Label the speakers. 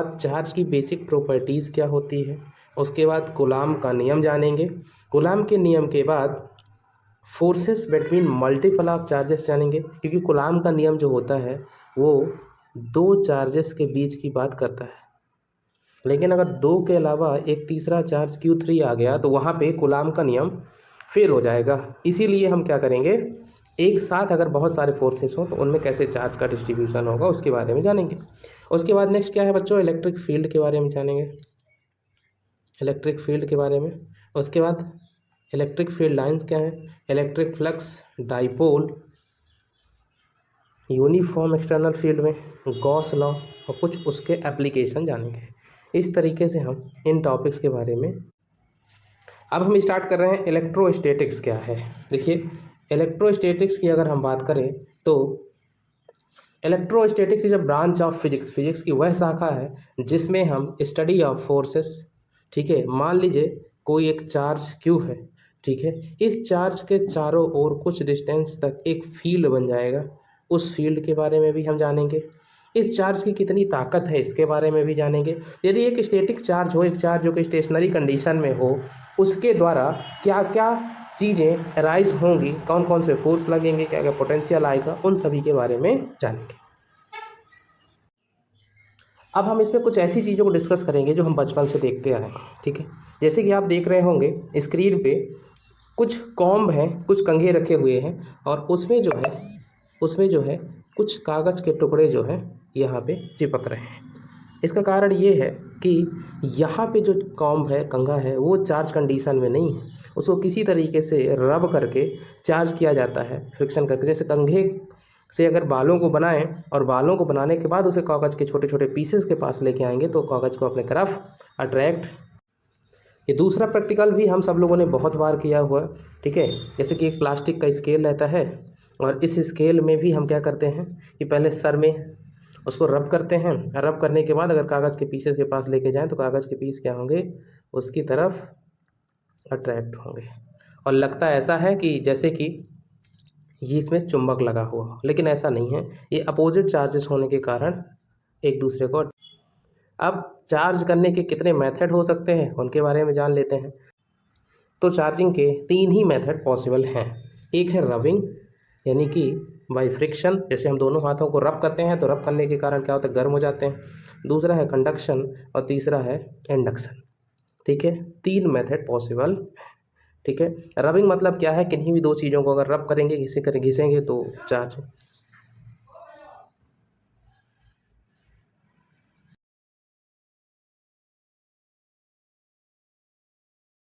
Speaker 1: बाद चार्ज की basic properties क्या होती है, उसके बाद कूलाम का नियम जानेंगे। कूलाम के नियम के बाद forces between multiple of charges जानेंगे, क्योंकि कूलाम का नियम जो होता है वो दो चार्जेस के बीच की बात करता है, लेकिन अगर दो के अलावा एक तीसरा चार्ज Q3 आ गया तो वहाँ पे कूलाम का नियम फेल हो जाएगा। इसीलिए हम क्या करेंगे, एक साथ अगर बहुत सारे फोर्सेस हों तो उनमें कैसे चार्ज का डिस्ट्रीब्यूशन होगा उसके बारे में जानेंगे। उसके बाद नेक्स्ट क्या है बच्चों, इलेक्ट्रिक फील्ड के बारे में जानेंगे, इलेक्ट्रिक फील्ड के बारे में। उसके बाद इलेक्ट्रिक फील्ड लाइंस क्या है, electric flux, dipole, uniform external field में गॉस लॉ और कुछ उसके एप्लीकेशन जानेंगे। इस तरीके से हम इन टॉपिक्स के बारे में अब हम स्टार्ट कर रहे हैं। इलेक्ट्रोस्टैटिक्स क्या है, देखिए इलेक्ट्रोस्टैटिक्स की अगर हम बात करें तो electrostatics is a branch of physics, physics की वह शाखा है जिसमें हम स्टडी ऑफ फोर्सेस, ठीक है, मान लीजिए कोई एक चार्ज Q है, ठीक है, इस चार्ज के चारों ओर कुछ डिस्टेंस तक एक फील्ड बन जाएगा, उस फील्ड के बारे में भी हम जानेंगे। इस चार्ज की कितनी ताकत है इसके बारे में भी जानेंगे। यदि एक स्टैटिक चार्ज हो, एक चार्ज जो कि स्टेशनरी कंडीशन में हो, उसके द्वारा क्या क्या चीज़ें अराइज होंगी, कौन कौन से फोर्स लगेंगे, क्या क्या पोटेंशियल आएगा, उन सभी के बारे में जानेंगे। अब हम इसमें कुछ ऐसी चीज़ों को डिस्कस करेंगे जो हम बचपन से देखते आए हैं, ठीक है। जैसे कि आप देख रहे होंगे स्क्रीन पे कुछ कॉम्ब हैं, कुछ कंघे रखे हुए हैं और उसमें जो है कुछ कागज़ के टुकड़े जो हैं यहाँ पे चिपक रहे हैं। इसका कारण ये है कि यहाँ पे जो कॉम्ब है, कंघा है, वो चार्ज कंडीशन में नहीं है, उसको किसी तरीके से रब करके चार्ज किया जाता है, फ्रिक्शन करके। जैसे कंघे से अगर बालों को बनाएं और बालों को बनाने के बाद उसे कागज़ के छोटे छोटे पीसेस के पास लेके आएंगे तो कागज़ को अपने तरफ अट्रैक्ट। ये दूसरा प्रैक्टिकल भी हम सब लोगों ने बहुत बार किया हुआ, ठीक है। जैसे कि एक प्लास्टिक का स्केल रहता है और इस स्केल में भी हम क्या करते हैं कि पहले सर में उसको रब करते हैं, रब करने के बाद अगर कागज़ के पीसेस के पास लेके जाएं तो कागज़ के पीस क्या होंगे, उसकी तरफ अट्रैक्ट होंगे और लगता ऐसा है कि जैसे कि ये इसमें चुंबक लगा हुआ हो, लेकिन ऐसा नहीं है, ये अपोजिट चार्जेस होने के कारण एक दूसरे को। अब चार्ज करने के कितने मेथड हो सकते हैं उनके बारे में जान लेते हैं। तो चार्जिंग के तीन ही मेथड पॉसिबल हैं। एक है रबिंग, यानी कि बाय फ्रिक्शन, जैसे हम दोनों हाथों को रब करते हैं तो रब करने के कारण क्या होता है, गर्म हो जाते हैं। दूसरा है कंडक्शन और तीसरा है इंडक्शन, ठीक है। तीन मेथड पॉसिबल, ठीक है। रबिंग मतलब क्या है, किन्हीं भी दो चीज़ों को अगर रब करेंगे, घिसेंगे तो चार्ज